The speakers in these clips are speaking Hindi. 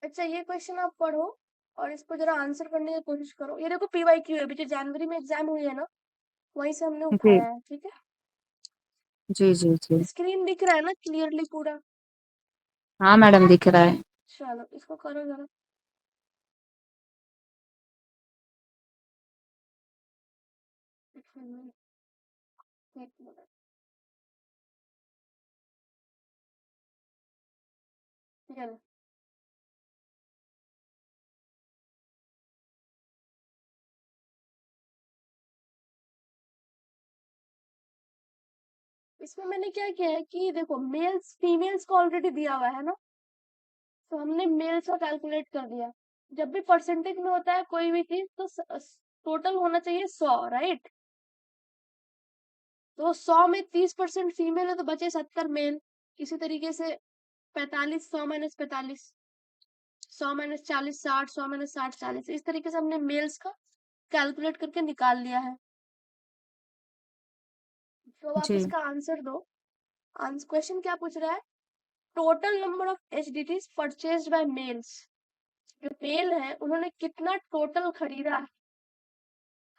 अच्छा, ये क्वेश्चन आप पढ़ो और इसको जरा आंसर करने की कोशिश करो। ये देखो पीवाईक्यू है, अभी जो जनवरी में एग्जाम हुई है ना, वहीं से हमने जी उठाया है। ठीक है, जी जी जी। स्क्रीन दिख रहा है ना क्लियरली पूरा? हाँ मैडम, दिख रहा है। चलो इसको करो जरा। एक मिनट। चलो, इसमें मैंने क्या किया है कि देखो मेल्स फीमेल्स को ऑलरेडी दिया हुआ है ना, तो हमने मेल्स का कैलकुलेट कर दिया। जब भी परसेंटेज में होता है कोई भी चीज तो टोटल होना चाहिए 100, राइट? तो 100 में 30% फीमेल है तो बचे 70 मेल। इसी तरीके से 45, 100 माइनस 45, 100 माइनस 40 60, 100 माइनस 60 40, इस तरीके से हमने मेल्स का कैलकुलेट करके निकाल लिया है। तो अब आप जी इसका आंसर दो। क्वेश्चन क्या पूछ रहा है? Total number of HDTs purchased by males. जो मेल है उन्होंने कितना टोटल खरीदा है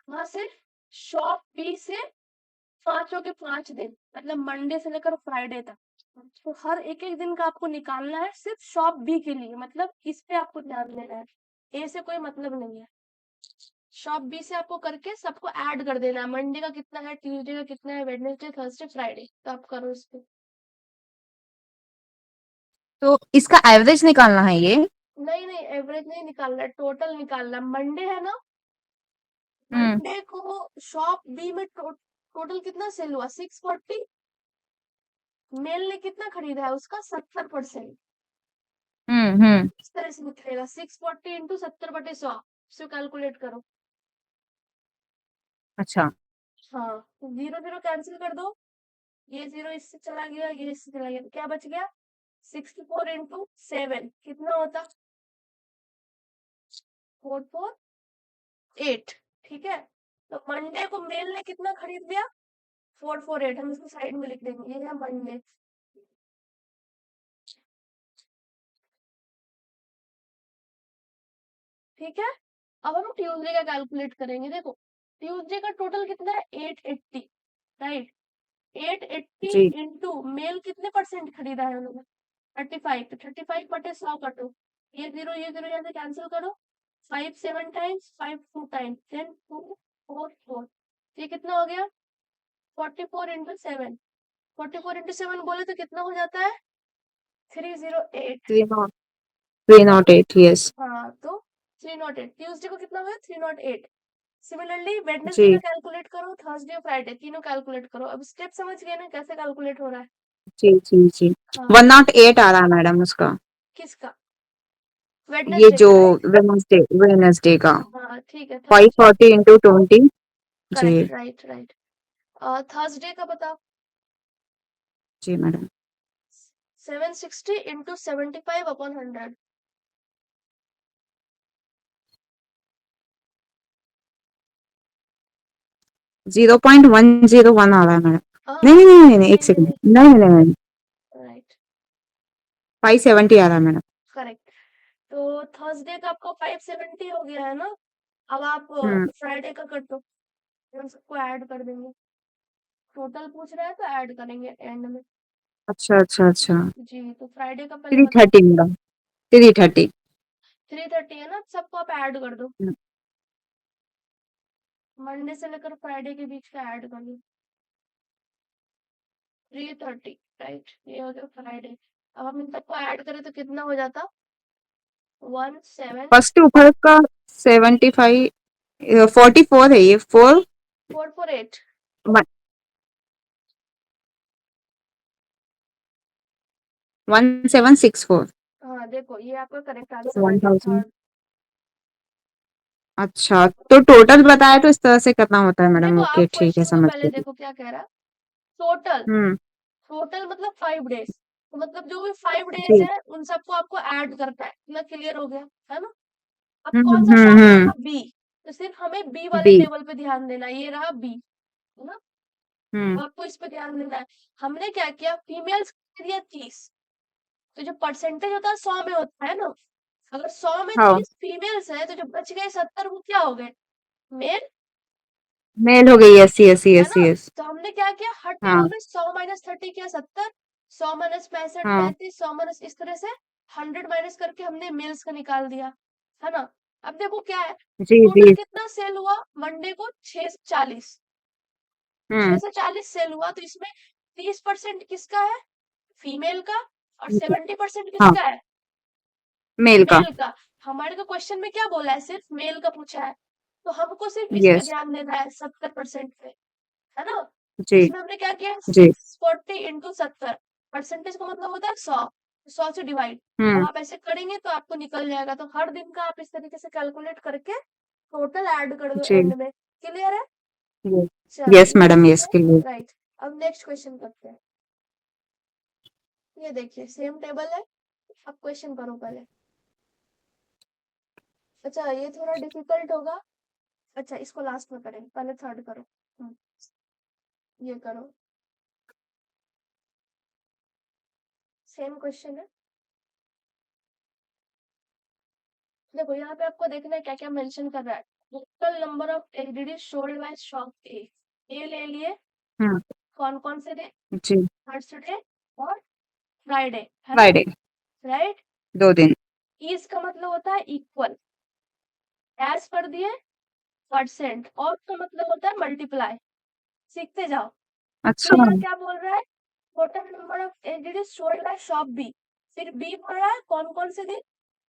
वहां से, शॉप बी से 5 के 5 दिन, मतलब मंडे से लेकर फ्राइडे तक। तो हर एक एक दिन का आपको निकालना है सिर्फ शॉप बी के लिए, मतलब इस पे आपको ध्यान देना है, ए से कोई मतलब नहीं है। शॉप बी से आपको करके सबको ऐड कर देना है, मंडे का कितना है, ट्यूसडे का कितना है, वेडनेसडे थर्सडे फ्राइडे, तो आप करो इस पे। तो इसका एवरेज निकालना है ये? नहीं नहीं, एवरेज नहीं निकालना है, टोटल निकालना है। मंडे है ना, हम्म मंडे को शॉप बी में टोटल कितना सेल हुआ, 640। मेल ने कितना खरीदा है उसका 70%। हम्म। इस तरह से निकलेगा 640 इंटू 70/100, इसे कैलकुलेट करो। अच्छा। हाँ, तो जीरो जीरो कैंसिल कर दो, ये जीरो इससे चला गया, ये इससे चला गया, तो क्या बच गया? 64 इंटू 7 कितना होता? 448। ठीक है, तो मंडे को मेल ने कितना खरीद लिया? 448। हम इसको साइड में लिख देंगे, ये है मंडे। ठीक है, अब हम ट्यूसडे का कैलकुलेट करेंगे। देखो ट्यूसडे का टोटल कितना है, 880, राइट? 880 जी इंटू मेल कितने परसेंट खरीदा है उन्होंने? 35, तो 35/100 काटो, ये जीरो यहाँ से कैंसिल करो। 5 7 टाइम्स, 5 2 टाइम्स, देन 2 4 4, ये कितना हो गया? 44/7। 44/7 बोले तो कितना हो जाता है? 308। 308, यस। हाँ, तो 308। ट्यूसडे को कितना हुआ? 308। सिमिलरली वेडनेसडे का जी कैलकुलेट करो, थर्सडे और फ्राइडे तीनों कैलकुलेट करो। अब स्टेप समझ गए ना कैसे कैलकुलेट हो रहा है? जी जी जी। हाँ, 108 आ रहा है मैडम उसका। किसका? ये वेडनेसडे जो का, राइट? वेडनेसडे वेडनेसडे का हाँ ठीक है, फाइव थर्सडे। Forty into 20। जी करेक्ट, राइट राइट। थर्सडे का बताओ। जी मैडम। 760 इंटू 75/100। 0.101 आ रहा है मैडम। नहीं हाँ, नहीं नहीं नहीं नहीं, एक नहीं नहीं सेकंड, नहीं, नहीं नहीं नहीं। राइट, 570 आ रहा है मैडम। करेक्ट। तो थर्सडे का आपका 570 हो गया है ना। अब आप हम्म। फ्राइडे का कर दो, हम सबको ऐड कर देंगे। टोटल पूछ रहा है तो ऐड करेंगे एंड में। अच्छा अच्छा अच्छा। जी, तो फ्राइडे का पहले थ्री बताओ। Thirty madam, 330। 330 है ना, सबको आप ऐड कर दो, मंडे से लेकर फ्राइडे के बीच का ऐड कर दो। 330, राइट, ये हो गया फ्राइडे। अब हम इन सबको ऐड करें तो कितना हो जाता? 17 फर्स्ट ऊपर का 75, 44 है ये, 448। 1764। हाँ देखो, ये आपका करेक्ट आंसर आ गया, 1000। थर्ड। अच्छा, तो टोटल बताया तो इस तरह से करना होता है मैडम। देखो ओके आप ठीक है, क्वेश्चन को समझ पहले गई। देखो क्या कह रहा है। टोटल, हम्म। टोटल मतलब 5 डेज, तो मतलब जो भी 5 डेज जी। है उन सबको आपको ऐड करना है। इतना क्लियर हो गया है ना? अब कौन सा शॉप है हम्म। आपका? बी। तो सिर्फ हमें बी वाले बी। टेबल पे ध्यान देना है, ये रहा बी, है ना? हम्म आपको इस पे ध्यान देना है। हमने क्या किया, फीमेल्स दिया 30, तो जो परसेंटेज होता है 100 में होता है ना, अगर 100 में हाँ 30 फीमेल्स है तो जो बच गए 70 वो क्या हो गए, मेल, मेल हो गई, यस यस है यस ना। यस। तो हमने क्या किया, हर हाँ टेबल में 100 माइनस 30 किया 70, 100 माइनस 65 हाँ 35, 100 माइनस, इस तरह से 100 माइनस करके हमने मेल्स का निकाल दिया, है ना। अब देखो क्या है, जी टोटल जी। कितना सेल हुआ मंडे को, 640, हम्म 640 सेल हुआ, तो इसमें 30% किसका है, फीमेल का, और 70% हाँ किसका है, मेल का। मेल का। हमारे को क्वेश्चन में क्या बोला है, सिर्फ मेल का पूछा है, तो हमको सिर्फ इस पे यस ध्यान देना है, 70% पे, है ना। जी इसमें हमने क्या किया, जी। 640 इंटू 70, परसेंटेज का मतलब होता है 100, 100 से डिवाइड। अब हम्म आप ऐसे करेंगे तो आपको निकल जाएगा, तो हर दिन का आप इस तरीके से कैलकुलेट करके टोटल ऐड कर दो जी। एंड में, क्लियर है। चलो यस ये मैडम ठीक यस है, के लिए। राइट। अब नेक्स्ट क्वेश्चन करते हैं, ये देखिए सेम टेबल है, अब क्वेश्चन करो पहले। अच्छा ये थोड़ा डिफिकल्ट होगा, अच्छा इसको लास्ट में करें, पहले थर्ड करो। ये करो, सेम क्वेश्चन है। देखो यहाँ पे आपको देखना है क्या क्या मेंशन कर रहा है, total number of LED sold by shop ए ले लिए, हम्म कौन कौन से डे, जी। थर्सडे और फ्राइडे, है ना, फ्राइडे। राइट। 2 दिन। इज का मतलब होता है इक्वल, एज कर दिए, परसेंट, और का मतलब होता है मल्टीप्लाई, सीखते जाओ। फिर अच्छा। यहाँ क्या बोल रहा है, total number of LED sold by shop B, फिर बी बोल रहा है कौन कौन से दिन,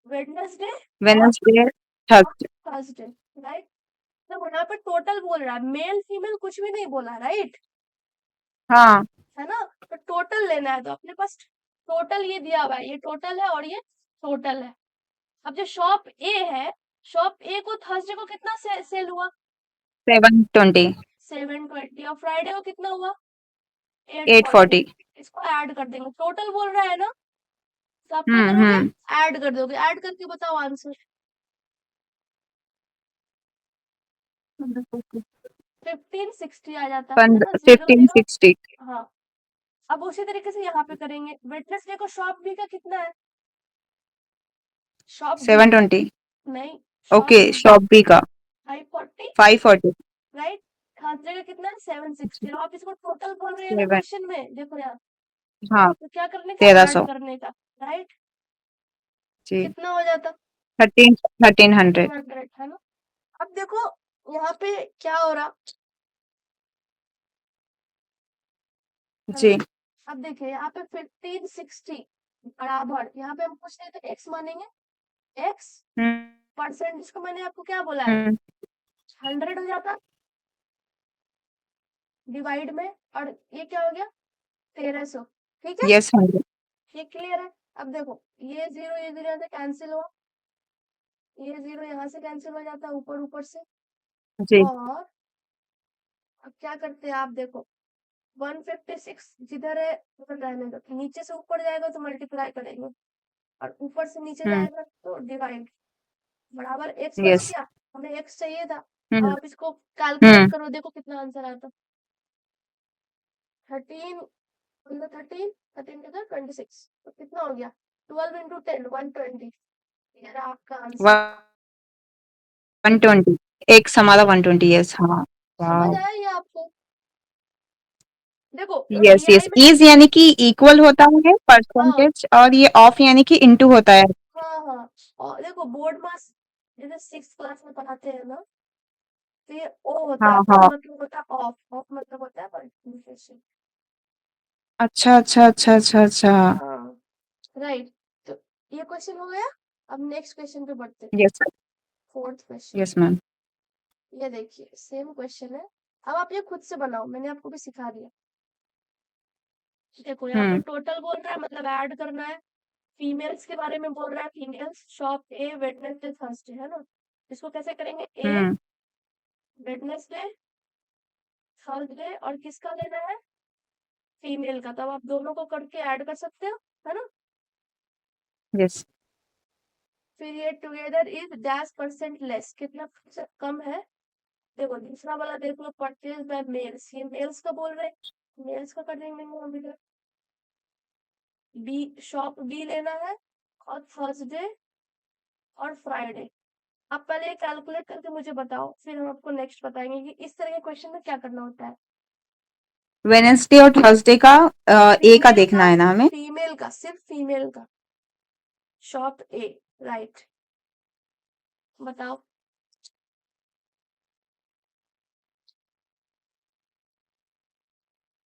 वेडनेसडे और वेनसडे थर्सडे। Thursday, right. देखो यहाँ पे टोटल बोल रहा है, मेल फीमेल कुछ भी नहीं बोला, राइट, हाँ है ना। तो टोटल लेना है, तो अपने पास टोटल ये दिया हुआ है, ये टोटल है और ये टोटल है। अब जो शॉप ए है, शॉप ए को थर्सडे को कितना सेल हुआ, 720। 720, और फ्राइडे को कितना हुआ, 840। 840। इसको ऐड कर देंगे, टोटल बोल रहा है ना, तो आप क्या करोगे, हम्म। ऐड कर दोगे, ऐड करके बताओ आंसर। 1560 आ जाता है ना, जीरो जीरो। 1560। हाँ, अब उसी तरीके से यहाँ पे करेंगे, वेडनेसडे को शॉप बी का कितना है, शॉप बी, 720। नहीं, shop okay B shop B का 540, 540। राइट। थर्सडे का कितना है, 760। आप इसको टोटल बोल रहे हैं ना सेवन। क्वेश्चन में, देखो यार, हाँ तो क्या करने का, ऐड 1300। करने का, राइट। जी। कितना हो जाता, 1300। 1300, है ना। अब देखो यहाँ पे क्या हो रहा, है ना। जी। अब देखिए यहाँ पे 1560 बराबर, यहाँ पे हम पूछ रहे थे एक्स मानेंगे, एक्स हम्म परसेंट, इसको मैंने आपको क्या बोला है, हम्म 100 हो जाता डिवाइड में, और ये क्या हो गया, 1300, ठीक है, यस 100। ये क्लियर है। अब देखो ये जीरो यहाँ से कैंसिल हुआ, ये जीरो यहाँ से कैंसिल हो जाता है ऊपर ऊपर से, जी। और अब क्या करते हैं आप देखो, 156 जिधर है उधर रहने दो, नीचे से ऊपर जाएगा तो मल्टीप्लाई करेंगे, और ऊपर से नीचे हम्म जाएगा तो डिवाइड, बराबर एक्स बच यस। गया, हमें एक्स चाहिए था। अब हम्म आप इसको कैलकुलेट हम्म करो, देखो कितना आंसर आता, 13, 13, 13 कितना, 26, तो कितना हो गया, 12 इंटू 10, 120, ये रहा आपका आंसर। 120। एक समाला 120, यस हाँ। समझ वाह। आया ये आपको, देखो यस यस, डीआई में, इज यानी कि इक्वल होता है हाँ परसेंटेज, और ये ऑफ यानी कि इनटू होता है। हाँ हाँ, और देखो बोर्ड मास जैसे 6th क्लास में पढ़ाते हैं ना, तो ये ओ होता है, हाँ ओ हाँ। मतलब होता है ऑफ, ऑफ मतलब होता है मल्टीप्लिकेशन। अच्छा अच्छा अच्छा अच्छा अच्छा। हाँ, राइट। तो ये क्वेश्चन हो गया, अब नेक्स्ट क्वेश्चन पे बढ़ते हैं, yes fourth question. Yes ma'am. ये देखिए सेम क्वेश्चन है, अब आप ये खुद से बनाओ, मैंने आपको भी सिखा दिया। देखो यहाँ पे हम्म टोटल बोल रहा है, मतलब ऐड करना है, फीमेल्स के बारे में बोल रहा है, फीमेल्स शॉप ए वेडनेसडे थर्सडे, है ना। इसको कैसे करेंगे, ए हम्म वेडनेसडे थर्सडे और किसका लेना है, फीमेल का, तब आप दोनों को करके ऐड कर सकते हो, है ना। यस। फिर ये together is dash percent less, कितना प्रतिशत कम है। देखो दूसरा वाला देख लो, परचेज बाय मेल्स, ये मेल्स का बोल रहे, मेल्स का कर देंगे हम इधर, बी शॉप बी लेना है, और थर्सडे और फ्राइडे। आप पहले कैलकुलेट करके मुझे बताओ, फिर हम आपको नेक्स्ट बताएंगे कि इस तरह के क्वेश्चन में क्या करना होता है। वेडनेसडे और थर्सडे का ए का देखना है ना हमें। फीमेल का, सिर्फ फीमेल का, शॉप ए, राइट। बताओ।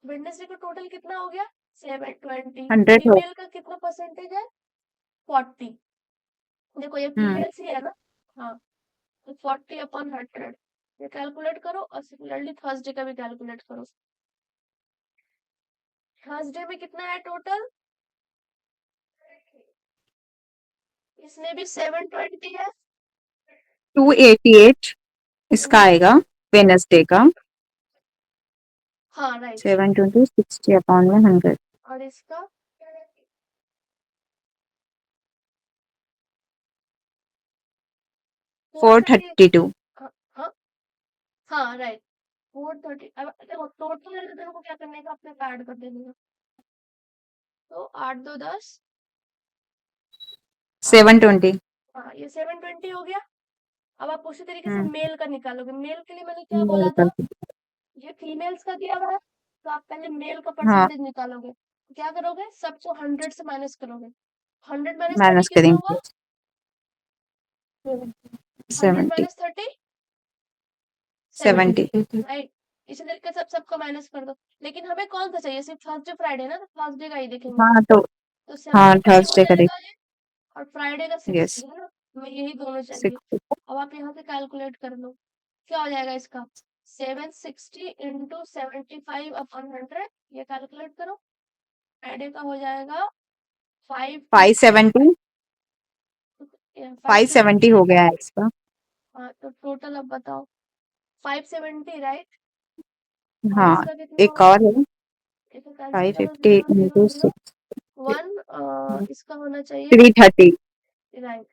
वेडनेसडे का टोटल कितना हो गया? 720। 100 हो। फीमेल का कितना परसेंटेज है? 40। देखो ये हम्म फीमेल ही है ना। हाँ, तो 40/100 ये कैलकुलेट करो, और सिमिलरली थर्सडे का भी कैलकुलेट करो। थर्सडे में कितना है टोटल? इसमें भी 720 है। 288 इसका आएगा वेडनेसडे का। हाँ राइट। 720 60 अपॉन में 100। और इसका 430। 432। हाँ हाँ हाँ राइट। 430। अब देखो टोटल है तो तेरे को क्या करने का, अपने ऐड कर देने का। तो 8 2 10। 720। हाँ ये 720 हो गया। अब आप उसी तरीके से हम्म मेल का निकालोगे। मेल के लिए मैंने क्या बोला था, ये फीमेल्स का दिया हुआ है, तो आप पहले मेल का हाँ परसेंटेज निकालोगे। क्या करोगे, सबको 100 से माइनस करोगे। 100 - 30 माइनस कितना हुआ? करेंगे। 100 70। - 30 70, 70। राइट। इसी तरीके से आप सबको माइनस कर दो। लेकिन हमें कौन सा चाहिए, सिर्फ थर्सडे फ्राइडे ना, तो थर्सडे का ही देखेंगे। हाँ तो तो हाँ 70 हो थर्सडे का जाएगा ये, और फ्राइडे का 60 यस है ना। हमें यही दोनों चाहिए। 60। अब आप यहाँ से कैलकुलेट कर लो, क्या हो जाएगा इसका। 760 × 75/100, ये कैलकुलेट करो। फ्राइडे का हो जाएगा 550। 570। 570 570। हो गया है इसका। हाँ तो टोटल अब बताओ। 570 राइट। और हाँ इसका कितना एक होगा? और है। इसको कैंसिल कर दो, 550 0 0 इंटू 0। 6। 1 इसका होना चाहिए, 330। राइट।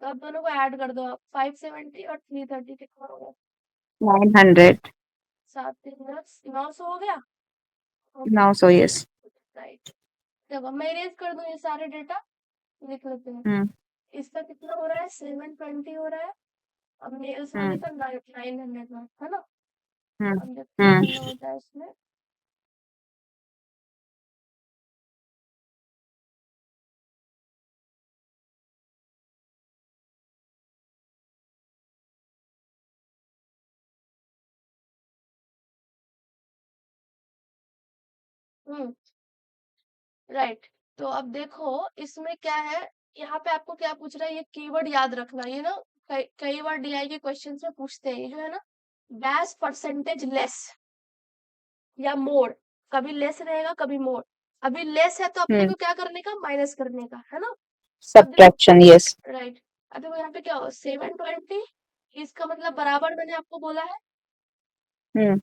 तो अब दोनों को ऐड कर दो आप, 570 और 330 कितना होगा? 900। 7 3 10, 900 हो गया। 900 यस। राइट। देखो मैं इरेज कर दूं ये सारे डेटा, लिख लेते हैं। हम्म इसका कितना हो रहा है? 720 हो रहा है। अब मेल्स वाले हम्म का 900 में है ना। हम्म अब देखते हैं हम्म कितना होता है इसमें। हम्म राइट। तो अब देखो इसमें क्या है, यहाँ पे आपको क्या पूछ रहा है, ये कीवर्ड याद रखना। ये ना कई बार डीआई के क्वेश्चन में पूछते हैं, ये जो है ना, डैश परसेंटेज लेस या मोर। कभी लेस रहेगा, कभी मोर। अभी लेस है तो अपने हम्म को क्या करने का, माइनस करने का है ना। अब देखो, सब्ट्रैक्शन यस। राइट। अब देखो यहाँ पे क्या हो, 720, इसका मतलब बराबर मैंने आपको बोला है, हम्म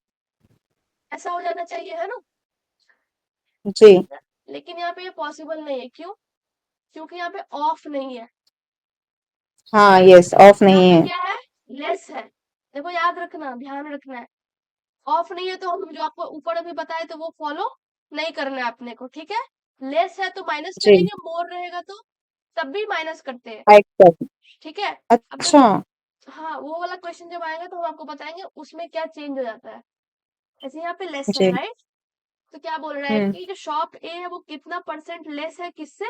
ऐसा हो जाना चाहिए है ना। जी लेकिन यहाँ पे ये पॉसिबल नहीं है, क्यों? क्योंकि यहाँ पे ऑफ नहीं है। हाँ यस ऑफ यहाँ नहीं पे है। क्या है, लेस है। देखो याद रखना, ध्यान रखना है। ऑफ नहीं है तो हम जो आपको ऊपर अभी बताए तो वो फॉलो नहीं करना है अपने को, ठीक है। लेस है तो माइनस जी करेंगे, मोर रहेगा तो तब भी माइनस करते हैं, एक्सेप्ट। ठीक है। अब अच्छा देखो, हाँ वो वाला क्वेश्चन जब आएगा तो हम आपको बताएंगे उसमें क्या चेंज हो जाता है। जैसे यहाँ पे लेस है जी राइट, तो क्या बोल रहा है हम्म कि जो शॉप ए है वो कितना परसेंट लेस है, किससे?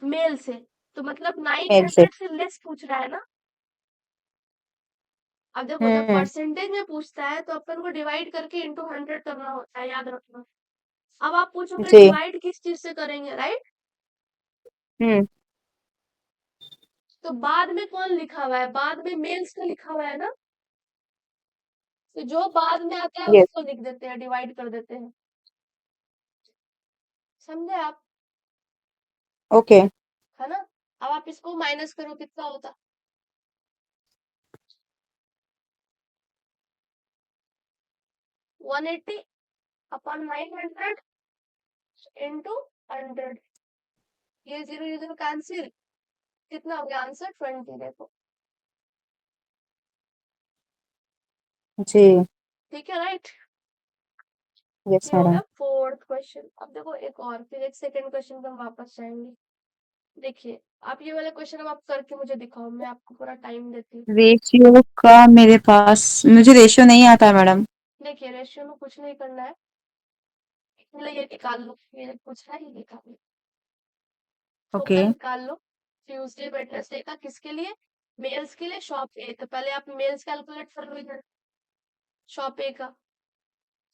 मेल से। तो मतलब मेल से। 900 से लेस पूछ रहा है ना। अब देखो जब हम्म परसेंटेज में पूछता है तो अपन को डिवाइड करके इंटू 100 करना होता है, याद रखना। अब आप पूछोगे जी डिवाइड किस चीज से करेंगे, राइट। हम्म तो बाद में कौन लिखा हुआ है, बाद में मेल्स का लिखा हुआ है ना। तो जो बाद में आता है यस उसको लिख देते हैं, डिवाइड कर देते हैं। समझे आप? ओके। है ना। अब आप इसको माइनस करो, कितना होता? 180/900 इंटू 100। ये 0 ये 0 कैंसिल, कितना हो गया आंसर? 20। देखो, जी ठीक है राइट। यस ये हो मैडम। गया फोर्थ क्वेश्चन। अब देखो एक और, फिर एक सेकंड क्वेश्चन पे हम वापस जाएंगे। देखिए, आप ये वाला क्वेश्चन अब आप करके मुझे दिखाओ, मैं आपको पूरा टाइम देती हूँ। रेशियो का मेरे पास, मुझे रेशियो नहीं आता है मैडम। देखिए, रेशियो में कुछ नहीं करना है, पहले ये निकाल लो, ये जो पूछ रहा है ये निकाल लो, ओके। टोटल निकाल लो। ट्यूसडे वेडनेसडे का किसके लिए? मेल्स के लिए, शॉप ए। तो पहले आप मेल्स कैलकुलेट कर लो इधर, शॉप ए का।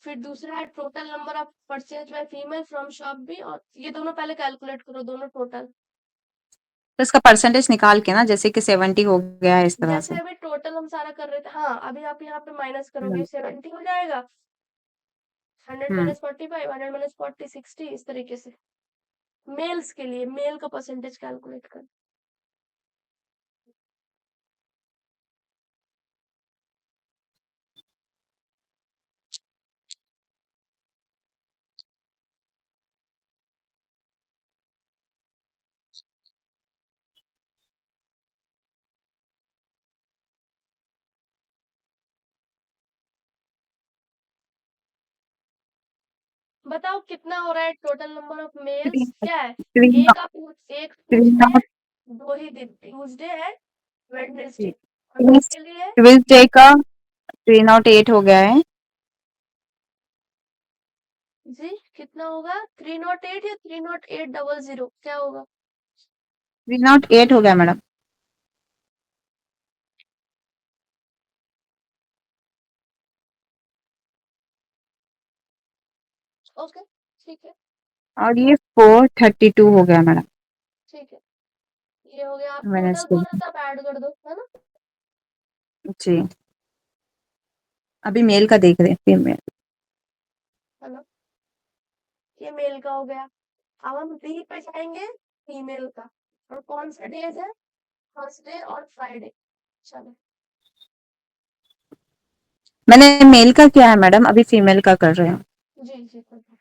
फिर दूसरा है total number of purchase by female from shop B, और ये दोनों पहले कैलकुलेट करो, दोनों टोटल। तो इसका परसेंटेज निकाल के ना, जैसे कि 70 हो गया है इस तरह जैसे से। अभी टोटल हम सारा कर रहे थे, हाँ अभी आप यहाँ पे माइनस करोगे, हम्म। 70 हो जाएगा, 100 हम्म। माइनस 45, 100 माइनस 40, 60, इस तरीके से। मेल्स के लिए मेल का परसेंटेज कैलकुलेट कर। बताओ कितना हो रहा है total number of three males, क्या है? थ्री एक आप एक थ्री ट्यूसडे है, नॉट 2 ही दिन, ट्यूसडे है, वेडनेसडे, और ट्विस्ट किसके लिए है? ट्विस्डे का 308 हो गया है। जी कितना होगा? 308 या 30800, क्या होगा? 308 हो गया मैडम। ओके, ठीक है, और ये 432 हो गया मैडम। ठीक है, ये हो गया। आप टोटल वेडनेसडे। बोल रहे थे, आप ऐड कर दो, है ना? जी, अभी मेल का देख रहे हैं, फीमेल। है ना, ये मेल का हो गया। अब हम बी पे जाएंगे, फीमेल का। और कौन सा डेज है? थर्सडे और फ्राइडे। चलो, मैंने मेल का किया है मैडम, अभी फीमेल का कर रहे हैं। जी जी कर दो।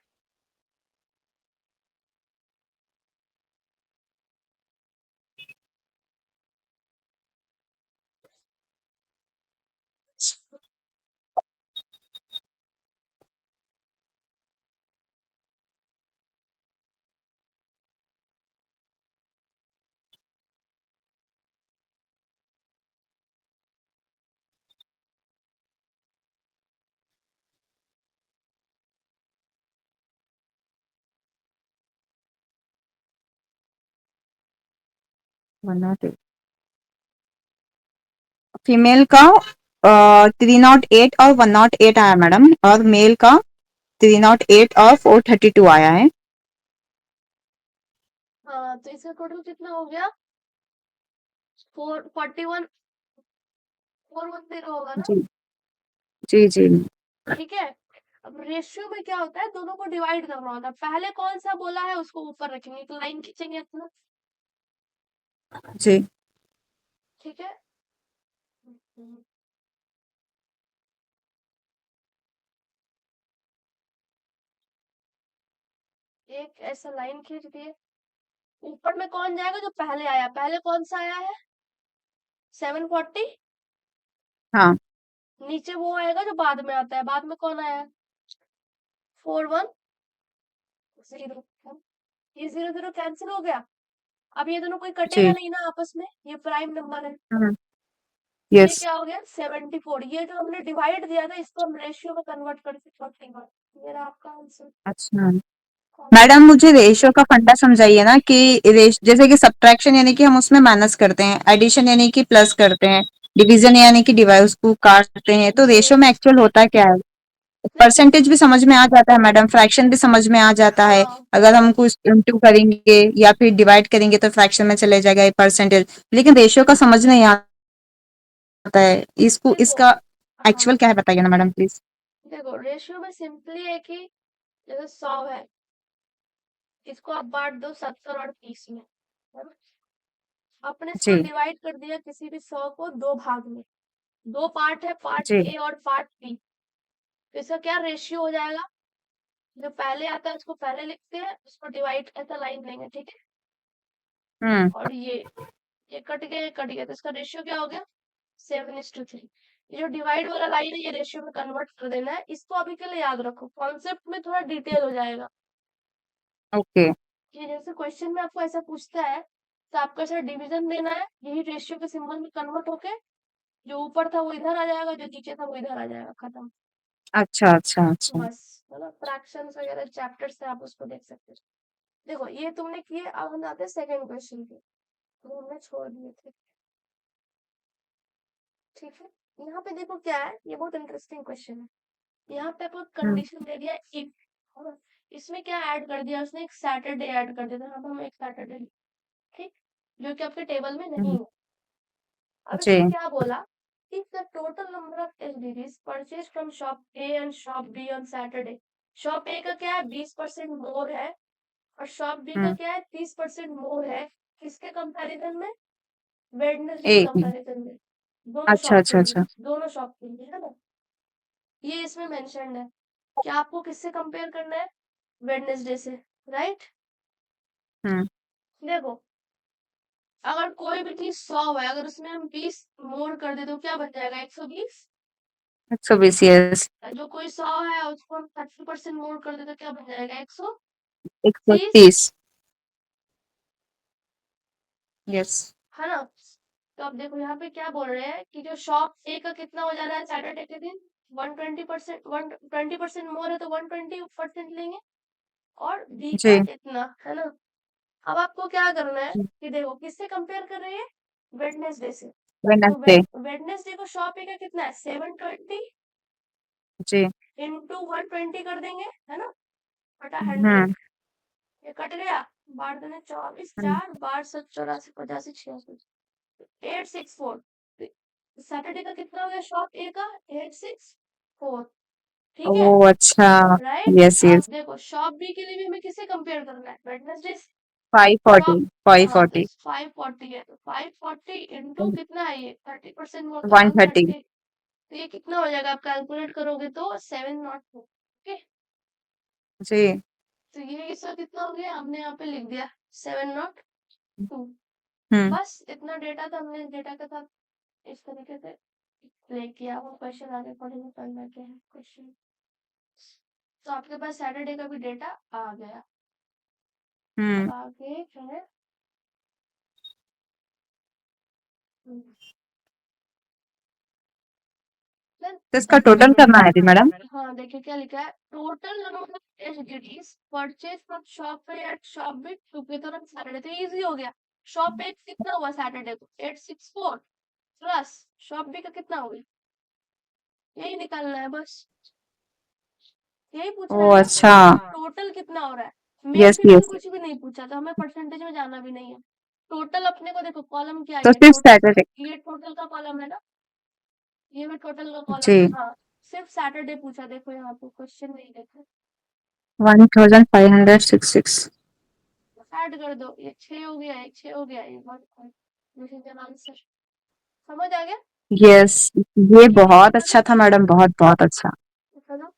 फीमेल का 308 और 108 आया मैडम, और मेल का 308 और 432 आया है। हाँ, तो इसका टोटल कितना हो गया? 41, 410 होगा ना? जी जी जी। ठीक है। अब रेशियो में क्या होता है, दोनों को डिवाइड करना होता है। पहले कौन सा बोला है उसको ऊपर रखेंगे, एक लाइन खींचेंगे अपना। जी ठीक है। हम्म, एक ऐसा लाइन खींच दिए। ऊपर में कौन जाएगा? जो पहले आया, पहले कौन सा आया है? 740। हाँ नीचे वो आएगा जो बाद में आता है, बाद में कौन आया है? 41 0। ये 0 0 कैंसिल हो गया। अब ये दोनों कोई कटेगा जी। नहीं ना आपस में, ये प्राइम नंबर है। ये यस। क्या हो गया? 74। ये जो हमने डिवाइड दिया था, इसको हम रेशियो में कन्वर्ट करके 41। ये रहा आपका आंसर। अच्छा कौन सा? मैडम, मुझे रेशियो का फंडा समझाइए ना, कि जैसे कि सब्ट्रैक्शन यानी कि हम उसमें माइनस करते हैं, एडिशन यानी कि प्लस करते हैं, डिवीजन यानी कि डिवाइड उसको काटते हैं, तो जी रेशियो में एक्चुअल होता क्या है? देखिए, परसेंटेज भी समझ में आ जाता है मैडम, फ्रैक्शन भी समझ में आ जाता है। हाँ अगर हम कुछ इंटू करेंगे या फिर डिवाइड करेंगे तो फ्रैक्शन में चले जाएगा ये परसेंटेज, लेकिन रेशियो का समझ नहीं आता है। इसको, देखो, इसका हाँ एक्चुअल क्या है बताइए ना मैडम प्लीज। देखो, रेशियो में सिंपली है कि जैसे 100 है, इसको आप बांट दो 70 और 30 में, है ना? आपने इसको जी डिवाइड कर दिया किसी भी 100 को दो भाग में। दो पार्ट है, पार्ट जी। ए और पार्ट बी। तो इसका क्या रेशियो हो जाएगा? जो पहले आता है उसको पहले लिखते हैं, उसको डिवाइड ऐसा लाइन लेंगे, ठीक है। हम्म। और ये कट गए, ये कट गए, तो इसका रेशियो क्या हो गया? 7:3। ये जो डिवाइड वाला लाइन है, ये रेशियो में कन्वर्ट कर देना है। इसको अभी के लिए याद रखो, कॉन्सेप्ट में थोड़ा डिटेल हो जाएगा। ओके। कि जैसे क्वेश्चन में आपको ऐसा पूछता है तो आपको ऐसा डिवीजन देना है, यही रेशियो के सिंबल में कन्वर्ट होके जो ऊपर था वो इधर आ जाएगा, जो नीचे था वो इधर आ जाएगा, खत्म। अच्छा अच्छा अच्छा। बस मतलब फ्रैक्शंस वगैरह चैप्टर से आप उसको देख सकते हो। देखो ये तुमने किए, अब हम जाते हैं सेकंड क्वेश्चन पे, तो हमने छोड़ दिए थे। ठीक है, यहाँ पे देखो क्या है, ये बहुत इंटरेस्टिंग क्वेश्चन है। यहाँ पे आपको कंडीशन दे दिया इफ, और इसमें क्या ऐड कर दिया उसने, एक सैटरडे ऐड कर दिया था, यहाँ पे हम एक सैटरडे, ठीक, जो कि आपके टेबल में नहीं हम्म, है। अब जी इसमें क्या बोला, if the total number of SDDs purchased from shop A and shop B on Saturday, shop ए का क्या है 20% मोर है, और शॉप बी का हम्म, क्या है 30% मोर है, किसके कंपैरिजन में, वेडनेसडे के एक मिनट। कंपैरिजन में, दोनों अच्छा शॉप के अच्छा लिए, अच्छा। दोनों शॉप के लिए, है ना। ये इसमें मेंशन्ड है, क्या आपको किससे कंपेयर करना है, वेडनेसडे से, राइट। हम्म, देखो अगर कोई भी चीज 100 है, अगर उसमें हम 20 मोर कर दे तो क्या बन जाएगा 120, 120 यस। जो कोई 100 है उसको हम 30% मोर कर दे तो क्या बन जाएगा 130, 130 यस। है ना। तो अब देखो यहाँ पे क्या बोल रहे हैं कि जो शॉप ए का कितना हो जा रहा है सैटरडे के दिन, 120%, 120% मोर है तो 120% लेंगे, और बी का जी इतना, है ना। अब आपको क्या करना है कि देखो किससे कंपेयर कर रहे हैं, वेडनेसडे से, तो वेडनेसडे। वेडनेसडे को शॉप ए का कितना है 720 जी। इंटू 120 कर देंगे, है ना, बटा 100, हम्म ये कट गया, बार देने 24, हम्म, 4 बार 7, 84, 85, 86, 864, सैटरडे का कितना हो गया शॉप ए का 864, ठीक है, ओ अच्छा। राइट। यस अब यस। देखो शॉप बी के लिए भी हमें किससे कंपेयर करना है, वेडनेसडे से, 540 शॉप, हाँ तो 540 540 है, तो 540 इंटू कितना है, ये 30% मोर तो 130। 130, तो ये कितना हो जाएगा, आप कैलकुलेट करोगे तो 702, ओके। जी। तो ये इसका कितना हो गया, हमने यहाँ पे लिख दिया 702। हम्म। बस इतना डेटा था, हमने इस डेटा के साथ इस तरीके से प्ले किया। वो क्वेश्चन आगे पढ़ेंगे, करना क्या है क्वेश्चन। तो आपके पास सैटरडे का भी डेटा आ गया। अब हम्म। आगे है, हम्म, तो इसका टोटल करना है थी मैडम। हाँ देखिए क्या लिखा है, total number of SDDs purchase from shop A at shop B together on Saturday, तो इजी हो गया। शॉप ए कितना हुआ सैटरडे को 864, प्लस शॉप बी का कितना हो गया, यही निकालना है बस, यही पूछ ओ रहा है ना, अच्छा। टोटल कितना हो रहा है, मेल यस फीमेल यस। कुछ भी नहीं पूछा था, हमें परसेंटेज में जाना भी नहीं है। टोटल अपने को देखो कॉलम क्या तो है, सिर्फ टोटल, सैटरडे। ये टोटल का कॉलम है ना, ये भी टोटल का कॉलम है, जी। हाँ। सिर्फ सैटरडे पूछा, देखो यहाँ पे क्वेश्चन नहीं देखो, 1566। ऐड कर दो, ये 6 हो गया, ये 6 हो गया, ये 1, दिस इज एन आंसर, समझ आ गया, यस। ये इजी नहीं बहुत था ना, अच्छा था मैडम, बहुत बहुत अच्छा। है ना।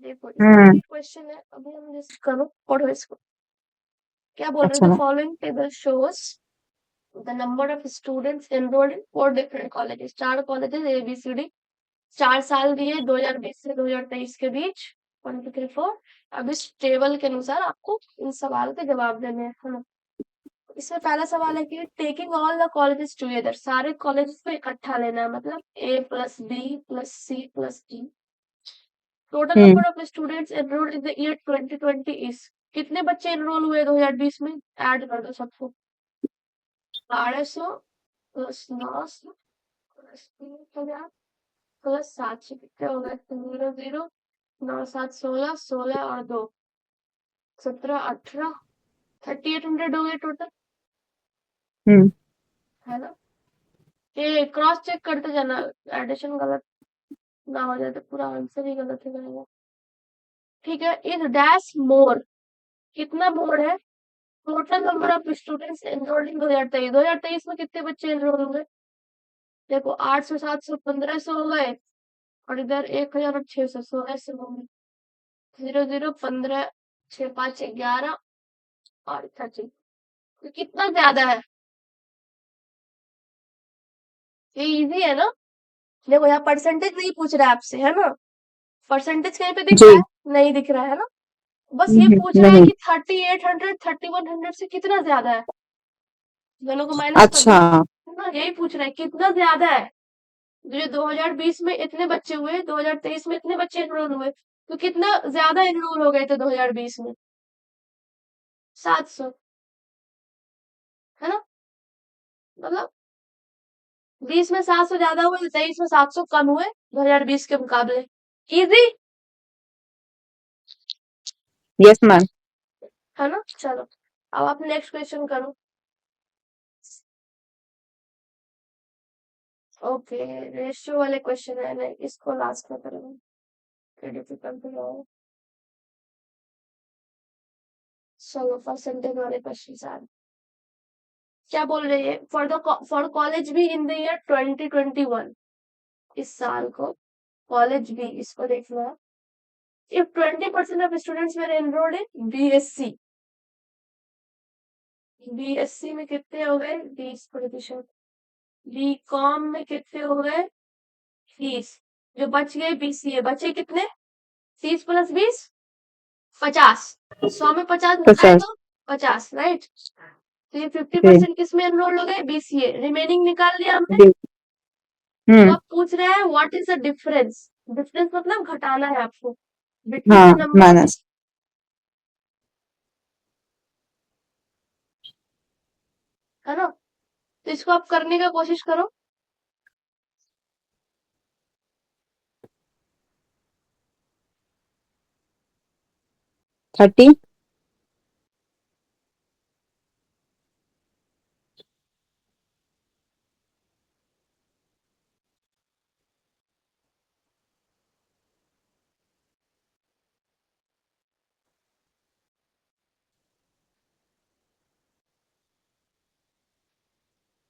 देखो इसमें हम्म। भी क्वेश्चन है, अभी हम जस्ट करो पढ़ो इसको, क्या बोल रहे अच्छा थे, ma'am. Following table shows the number of students enrolled in 4 different colleges, 4 colleges ABCD, 4 साल दिए 2020 से 2023 के बीच, 1 2 3 4। अब इस टेबल के अनुसार आपको इन सवाल के जवाब देने हैं, है ना। इसमें पहला सवाल है कि taking all the colleges together, सारे कॉलेजेस को इकट्ठा लेना है, मतलब A plus B plus C plus D, total hmm. Number of students enrolled in the year 2020 is, कितने बच्चे एनरोल हुए 2020 में, ऐड कर दो सबको, 1200 प्लस 900 प्लस 3000 प्लस 700, कितने हो गए, 0 0 9 7 16, 16 और 2 17 18, 3800 हो गए टोटल, हम्म। है ना। ये क्रॉस चेक करते जाना, एडिशन गलत ना हो जाए तो पूरा आंसर ही गलत हो जाएगा। ठीक है, इज डैश मोर, कितना मोर है, total number of students enrolled in 2023, 2023 में कितने बच्चे एनरोल होंगे, देखो 800 700 1500 हो गए, और इधर 1000 और 600 1600 होंगे, 0 0 15 6 5 11 और 30, तो कितना ज्यादा है, ये इजी है ना। देखो यहाँ परसेंटेज नहीं पूछ रहा है आपसे, है ना, परसेंटेज कहीं पे दिख जी। रहा है, नहीं दिख रहा है ना, बस ये पूछ रहा है नहीं। कि 3800 3100 से कितना ज्यादा है, दोनों को माइनस कर अच्छा। दो ना, यही पूछ रहा है कितना ज्यादा है। जो 2020 में इतने बच्चे हुए, 2023 में इतने बच्चे एनरोल हुए, तो कितना ज्यादा एनरोल हो गए थे 2020 में? 700, है ना? मतलब 20 में 700 ज्यादा हुए, 23 में 700 कम हुए 2020 के मुकाबले। Easy, yes ma'am. है ना? चलो अब आप नेक्स्ट क्वेश्चन करो। ओके, रेशियो वाले क्वेश्चन है, नहीं इसको लास्ट में करेंगे, डिफिकल्ट है। चलो परसेंटेज वाले क्वेश्चन आ रहे। क्या बोल रही है? फॉर कॉलेज भी इन द ईयर 2021, इस साल को कॉलेज भी, इसको देखना है। If 20% of students were enrolled in BSc, BSc में कितने हो गए? 20%। बी कॉम में कितने हो गए? 30। जो बच गए बीसीए, बचे कितने? 30 प्लस 20, 50। 100 में 50 घटाए 50। तो 50, राइट? तो ये जी। 50% किस में एनरोल हो गए? बीसीए। रिमेनिंग निकाल लिया हमने। जी। तो हम्म। अब पूछ रहे हैं what is the difference. Difference मतलब घटाना है आपको बिटवीन हाँ, द नंबर ऑफ, माइनस। है ना? तो इसको आप करने का कोशिश करो। 30।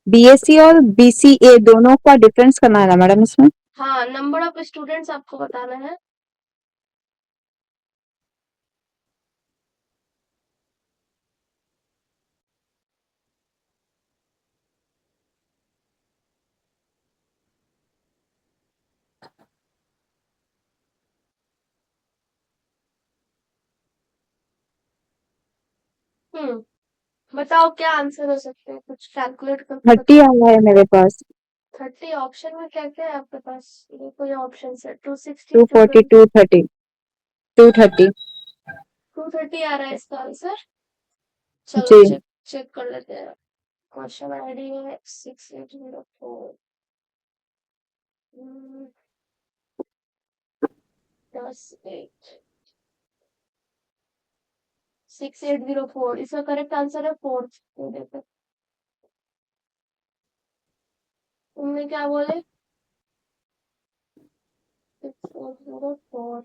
बीएससी और बीसीए दोनों का डिफरेंस करना है ना मैडम इसमें? हाँ, नंबर ऑफ स्टूडेंट्स आपको बताना है। बताओ क्या आंसर हो सकते हैं, कुछ कैलकुलेट करके 30 बताओ। आ रहा है मेरे पास। 30 ऑप्शन में क्या क्या है आपके पास? देखो ये ऑप्शन है, 260, 240, 220, 230। 230। 230 आ रहा है इसका आंसर। चलो जी। चेक चेक कर लेते हैं। क्वेश्चन आईडी है 6804, 10 8 6804, इसका करेक्ट आंसर है फोर्थ। देखो तुमने क्या बोले? 6404,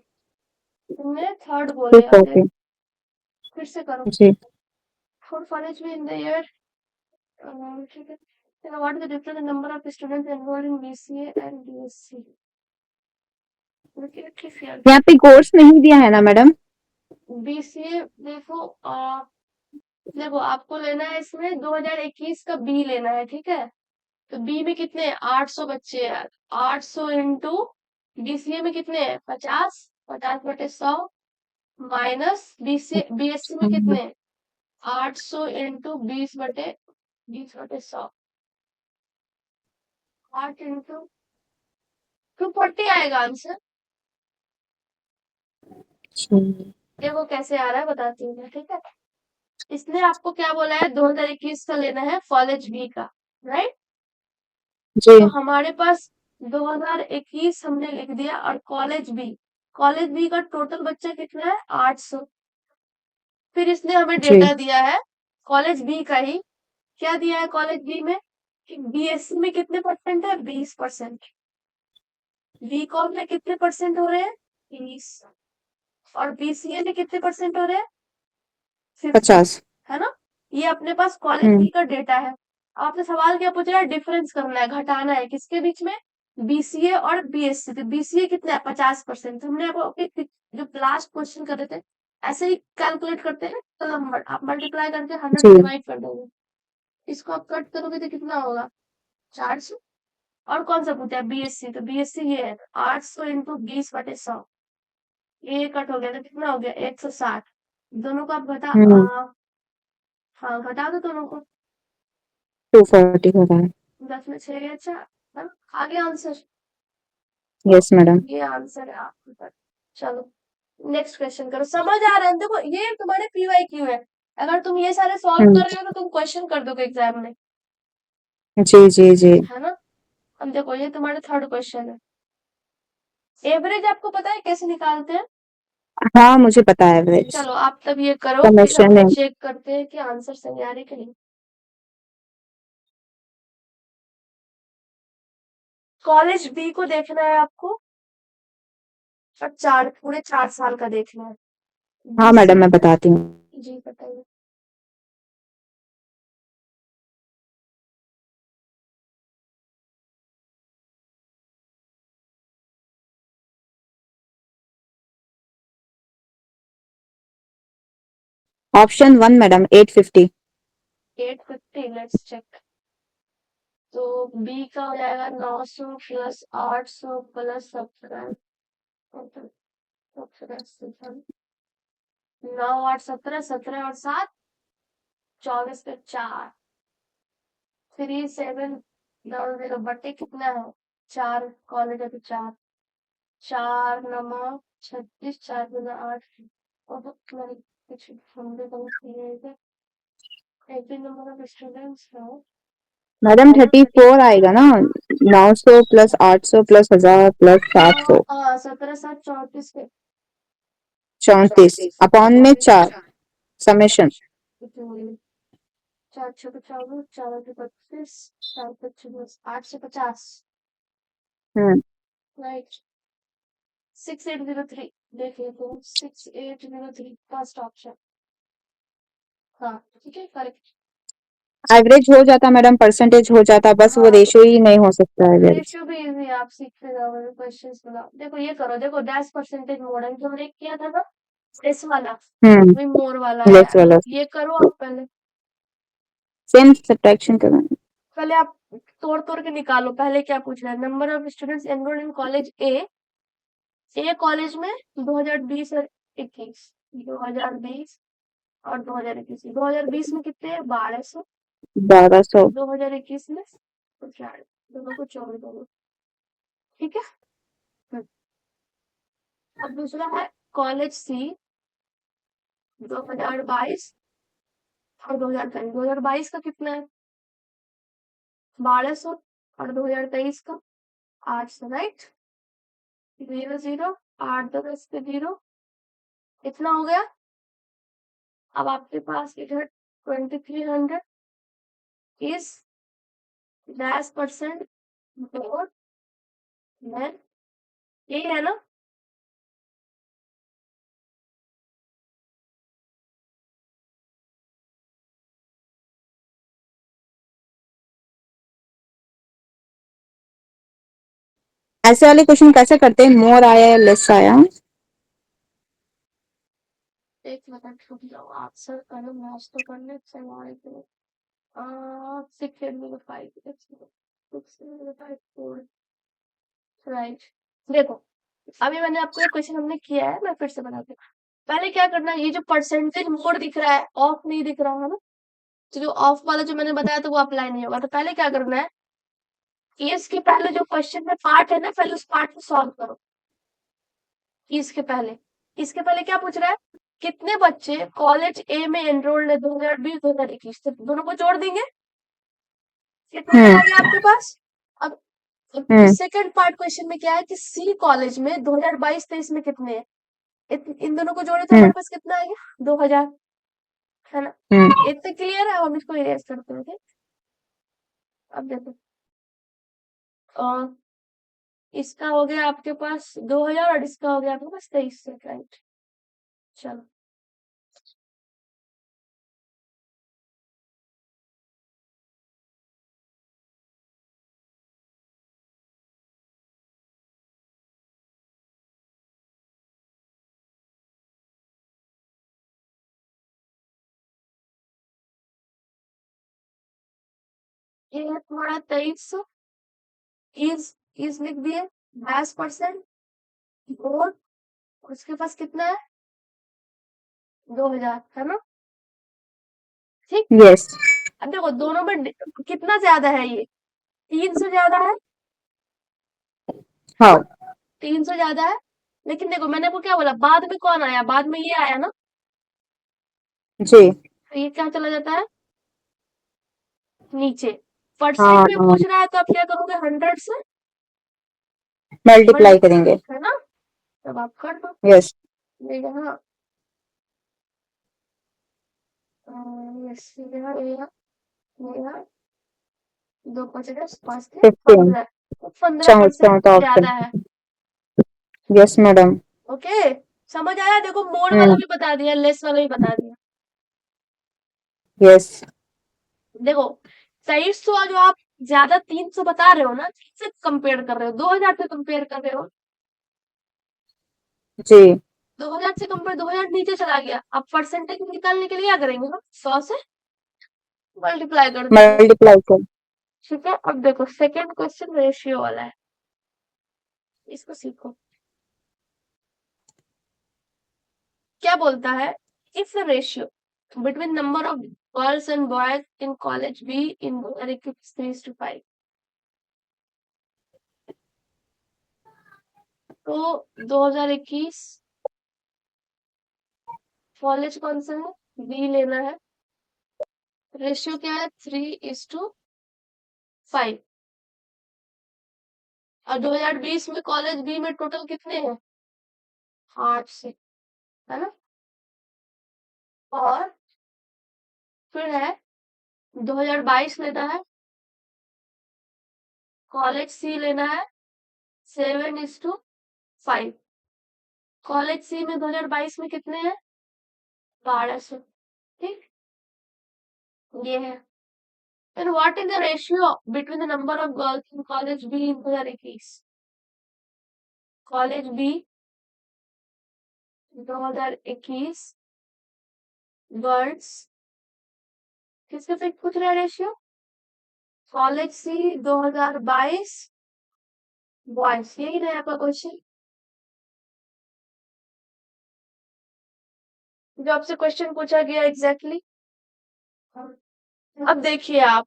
तुमने थर्ड बोले। अब 240। फिर से करो। जी। For college in the year, ठीक है। Then what is the difference in number of students enrolled in BCA and BSc? Repeat here. यहाँ पे कोर्स नहीं दिया है ना मैडम? BCA देखो, देखो आपको लेना है इसमें 2021 का बी लेना है, ठीक है? तो बी में कितने हैं? 800 बच्चे हैं। 800 इंटू बीसीए में कितने हैं? 50, 50/100 माइनस बीएससी में कितने हैं? 800 इंटू 20/100, 8 इंटू 240 आएगा आंसर। देखो कैसे आ रहा है, बताती हूँ मैं, ठीक है? इसने आपको क्या बोला है? 2021 का लेना है कॉलेज बी का, राइट? जी। तो हमारे पास 2021 हमने लिख दिया, और कॉलेज बी का टोटल बच्चा कितना है? 800। फिर इसने हमें जी। डेटा दिया है कॉलेज बी का ही। क्या दिया है कॉलेज बी में? कि बीएससी में कितने परसेंट है? 20%। बी कॉम में कितने परसेंट हो रहे हैं? 30। और बीसीए में कितने परसेंट हो रहे हैं? 50, 50। है ना? ये अपने पास कॉलेज हम्म। बी का डेटा है। आपसे सवाल क्या पूछ रहा है? डिफरेंस करना है, घटाना है, किसके बीच में? बीसीए और बीएससी। तो बीसीए कितना है? 50%। हमने आपको जो लास्ट क्वेश्चन कर रहे थे, ऐसे ही कैलकुलेट करते हैं तो नंबर आप मल्टीप्लाई करके 100 जी। से डिवाइड कर दोगे। इसको आप कट करोगे तो कितना होगा? 400। और कौन सा पूछा है? बीएससी। तो बीएससी ये है 800 इंटू 20/100। ये कट हो गया तो कितना हो गया? 160। दोनों को आप घटा, हम्म। हाँ घटा दो दोनों को। 240 हो रहा है। 10 में 6 गया 4, है ना? आगे आंसर, यस मैडम। ये आंसर है आपका। चलो नेक्स्ट क्वेश्चन करो, समझ आ रहा है? देखो ये तुम्हारे PYQ है, अगर तुम ये सारे सॉल्व कर रहे हो तो तुम क्वेश्चन कर दोगे एग्जाम में, जी जी जी। है ना? अब देखो ये तुम्हारा थर्ड क्वेश्चन है, एवरेज आपको पता है कैसे निकालते हैं? हाँ मुझे पता है एवरेज। चलो आप तब ये करो, फिर समेशन हम है। चेक करते हैं कि आंसर सही आ रहे कि नहीं। कॉलेज बी को देखना है आपको, और पूरे 4 साल का देखना है। हाँ मैडम मैं बताती हूँ। जी बताइए। Option 1 madam 850। 850, let's check. तो बी का हो जाएगा 900 प्लस 800 प्लस 17, 9 8 17, 17 और 7 24 पे 4, 3700 बटे कितना है 4, कॉलेज है तो 4, 4 9 36, 4 गुना 8, और तुम्हारी कुछ हमने तो एक नंबर ऑफ स्टूडेंट्स है। मैडम 34 आएगा ना, 900 प्लस 800 प्लस 1000 प्लस 700। 17 7 34 के 34 अपॉन में 4 समेशन। 4 6 50, 4 8 25, 4 5 850, हम्म। राइट। 6803, देखिए तो 6803 फर्स्ट ऑप्शन, हाँ ठीक है करेक्ट। एवरेज हो जाता मैडम, परसेंटेज हो जाता, बस वो हाँ रेशियो ही नहीं हो सकता एवरेज। रेशियो भी इजी है, आप सीखते जाओगे क्वेश्चंस बनाओ। देखो ये करो, देखो डैश परसेंटेज मॉडल जो हमने किया था ना, इस वाला हम्म। भी मोर वाला है, लेस वाला ये करो आप पहले। सेम सब्ट्रैक्शन करना। पहले आप तोड़ तोड़ के निकालो, पहले क्या पूछ रहा है, number of students enrolled in college A college में 2020 और 21, 2020 और 2021, 2020 में कितने हैं 1200, 1200। 2021 में 4, दोनों को 24 दोनों, ठीक है। हम्म, अब दूसरा है कॉलेज सी 2022 और 2023, 2022 का कितना है 1200, और 2023 का 800, राइट। 0 0 8 2 10 के 0, इतना हो गया। अब आपके पास इधर 2300 is dash percent more than, यही है ना? ऐसे वाले क्वेश्चन कैसे करते हैं, मोर आया या लेस आया? एक मिनट रुक जाओ, आप सर पहले मैच तो करने से हमारे को 6 5 6 5 4, राइट। देखो अभी मैंने आपको एक क्वेश्चन हमने किया है, मैं फिर से बनाती हूँ। पहले क्या करना है, ये जो परसेंटेज मोड दिख रहा है, ऑफ नहीं दिख रहा है ना, तो जो ऑफ वाला जो मैंने बताया था वो अप्लाई नहीं होगा। तो पहले क्या करना है, इसके पहले जो क्वेश्चन में पार्ट है ना, पहले उस पार्ट को सॉल्व करो। इसके पहले क्या पूछ रहा है, कितने बच्चे कॉलेज ए में एनरोल्ड है 2020 2021, तो दोनों को जोड़ देंगे, कितना चला गया आपके पास। अब सेकंड पार्ट क्वेश्चन में क्या है कि सी कॉलेज में 2022-23 में कितने हैं, इन दोनों को जोड़े तो हमारे पास कितना आ गया 2000, है ना? इतने क्लियर है, हम इसको इरेज करते हैं, ठीक? अब देखो इसका हो गया आपके पास 2000 और इसका हो गया आपके पास 2300, राइट। चलो ये है तुम्हारा 2300, इज लिख दिए 22%, और उसके पास कितना है 2000, है ना? ठीक। यस। अब देखो दोनों में कितना ज्यादा है, ये 3 से ज्यादा है, हाँ 3 से ज्यादा है। लेकिन देखो मैंने आपको क्या बोला, बाद में कौन आया, बाद में ये आया ना, जी तो ये क्या चला जाता है नीचे। परसेंट हाँ में पूछ रहा है तो आप क्या करोगे, 100 से मल्टीप्लाई मल्टी, करेंगे। है ना, तब आप कर दो। यस ये यहाँ ये यहाँ 2 5 10 5 थे 15 15, तो 15% चौथा ऑप्शन। ज्यादा है। Yes madam. ओके, समझ आया। देखो मोड वाला हम्म। भी बता दिया, लेस वाला भी बता दिया। यस देखो 2300 जो आप ज्यादा 300 बता रहे हो ना, 3 से कंपेयर कर रहे हो, 2000 से कंपेयर कर रहे हो, जी 2000 से कंपेयर, 2000 नीचे चला गया। अब परसेंटेज निकालने के लिए क्या करेंगे हम, 100 से मल्टीप्लाई कर देंगे। मल्टीप्लाई कर। ठीक है, अब देखो सेकेंड क्वेश्चन रेशियो वाला है, इसको सीखो। क्या बोलता है, if the ratio between number of girls and boys in college B इन 3:5, तो 2021 कॉलेज कौन सा है, बी लेना है। रेशियो क्या है, 3:5। और 2020 में कॉलेज बी में टोटल कितने हैं, 8 से, है ना। और फिर है 2022 लेना है, कॉलेज सी लेना है 7:5। कॉलेज सी में 2022 में कितने हैं, 1200। ठीक, ये है। And what is the ratio between the number of girls in college B in 2021। College B 2021 girls, किसके से पूछ रहे हैं रेशियो, कॉलेज सी 2022 बॉयज, यही रहा आपका क्वेश्चन। जो आपसे क्वेश्चन पूछा गया एग्जैक्टली। अब देखिए आप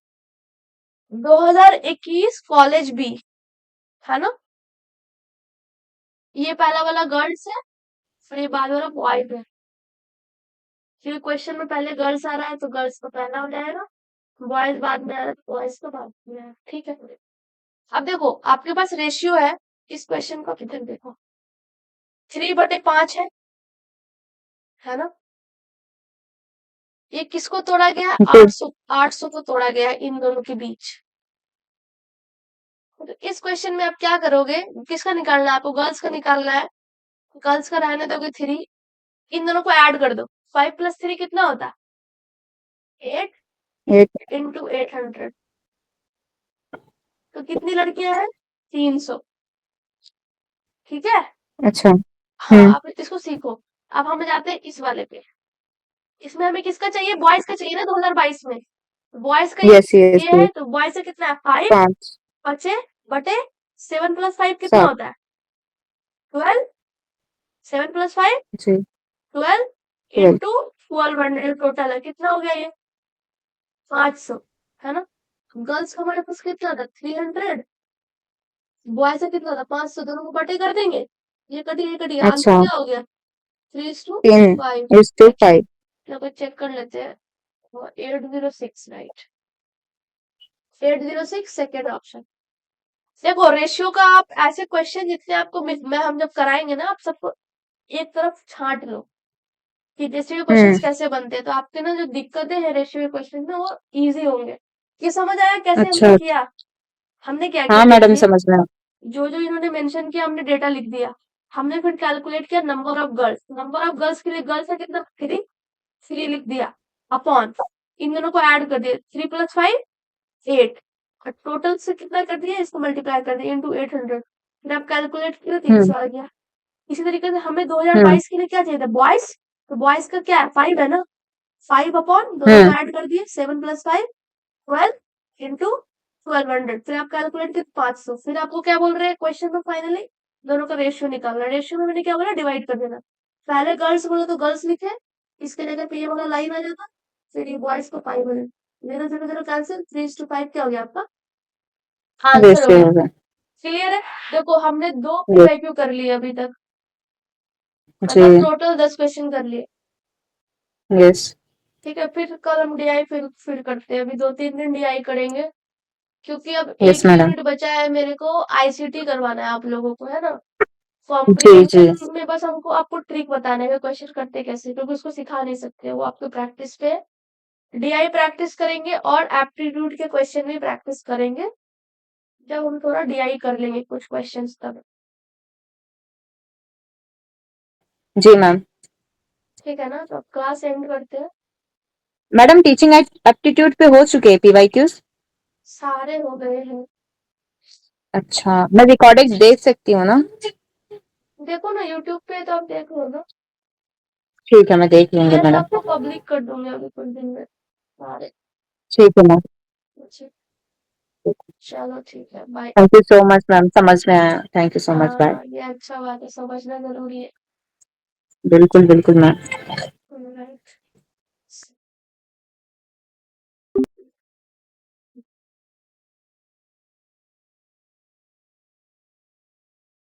2021 कॉलेज बी, है ना, ये पहला वाला गर्ल्स है, फिर ये बाद वाला बॉयज है। फिर क्वेश्चन में पहले गर्ल्स आ रहा है तो गर्ल्स का पहला हो जाएगा, बॉयज बाद में आ रहा है तो बॉयज का बाद में आएगा। ठीक है, अब देखो आपके पास रेशियो है, इस क्वेश्चन को कितने देखो, 3/5 है ना। ये किसको तोड़ा गया, जी 800 को तोड़ा गया इन दोनों के बीच। तो इस क्वेश्चन में आप क्या करोगे, किसका निकालना है आपको, गर्ल्स का निकालना है। गर्ल्स का रहने दोगे 3, इन दोनों को ऐड कर दो, 5 + 3 कितना होता है, 8 8 इंटू 800। तो कितनी लड़कियां हैं, 300। ठीक है, अच्छा हाँ आप इसको सीखो। अब हम जाते हैं इस वाले पे, इसमें हमें किसका चाहिए, बॉयज का चाहिए ना 2022 में। बॉयज का यस यस ये है, यस तो बॉयज का कितना है, 5 5 बचे बटे 7 + 5 कितना 7 होता है, 12। 7 + 5 जी 12 12 इंटू 1200 टोटल है, कितना हो गया ये, 500, है ना। गर्ल्स का हमारे पास कितना था, 300, बॉयज का कितना था, 500, दोनों को बटे कर देंगे, ये कटी ये कटी, आंसर अच्छा क्या हो गया, 3:5। 3:5 चलो चेक कर लेते हैं, 806 राइट, 806 सेकेंड ऑप्शन। देखो रेशियो का आप ऐसे क्वेश्चन जितने आपको मैं हम जब कराएंगे ना, आप सबको एक तरफ छांट लो कि रेशियो के क्वेश्चंस कैसे बनते हैं, तो आपके ना जो दिक्कतें हैं रेशियो के क्वेश्चन में वो इजी होंगे। ये समझ आया कैसे हमने अच्छा किया, हमने क्या हाँ किया मैडम देखिए, समझ में जो जो इन्होंने मेंशन किया हमने डेटा लिख दिया। हमने फिर कैलकुलेट किया number of girls, number of girls के लिए गर्ल्स का कितना, 3 लिख दिया, अपॉन इन दोनों को ऐड कर दिया, 3 + 5 8, और टोटल से कितना कर दिया, इसको मल्टीप्लाई कर दिया इंटू 800, फिर आप कैलकुलेट किया 300 आ गया। इसी तरीके से हमें हम्म 2022 के लिए क्या चाहिए था, बॉयज, तो बॉयज का क्या है, 5 है ना, 5 अपॉन दोनों को हम्म ऐड कर दिए, 7 + 5 12 इंटू 1200, फिर आप कैलकुलेट किया 500, फिर आपको क्या बोल रहे हैं क्वेश्चन में, फाइनली दोनों का रेशियो निकालना। रेशियो में मैंने क्या बोला, डिवाइड कर देना। पहले गर्ल्स बोला तो गर्ल्स लिखे, इसके जगह पे ये वाला लाइन आ जाता, फिर ये बॉयज को 5 हो जाता। 0 कैंसिल, 3:5 क्या हो गया आपका रेस आंसर हो पे गया। हो गया। क्लियर है? देखो हमने 2 यस पीवाईक्यू कर लिए अभी तक, जी। मतलब टोटल 10 क्वेश्चन कर लिए। यस ठीक है, फिर कल हम डीआई फिर करते हैं, अभी 2-3 दिन डीआई करेंगे, क्योंकि अब यस एक ही मैडम। यूनिट बचा है मेरे को, आईसीटी करवाना है आप लोगों को, है ना? जी जी। कॉम्प्रिहेंशन में बस हमको आपको ट्रिक बताना है, क्वेश्चन करते कैसे, क्योंकि उसको सिखा नहीं सकते, वो आपके प्रैक्टिस पे। डीआई प्रैक्टिस करेंगे और एप्टीट्यूड के क्वेश्चन भी प्रैक्टिस करेंगे, जब हम थोड़ा डीआई कर लेंगे कुछ क्वेश्चंस तब। जी मैम। ठीक है ना? तो अब क्लास एंड करते हैं। मैडम टीचिंग एप्टीट्यूड पे हो चुके हैं पीवाईक्यूज? सारे हो गए हैं। अच्छा, मैं रिकॉर्डिंग देख सकती हूँ ना? देखो ना यूट्यूब पे, तो आप देख लो ना। ठीक है, मैं देख लूंगी मैं तो मैडम। आपको पब्लिक कर दूंगी अभी कुछ दिन में सारे। ठीक है मैम। अच्छा, चलो ठीक है, bye. Thank you so much ma'am, समझ में आया, thank you so much, bye. हाँ, ये अच्छा बात है, समझना जरूरी है। बिल्कुल बिल्कुल मैम।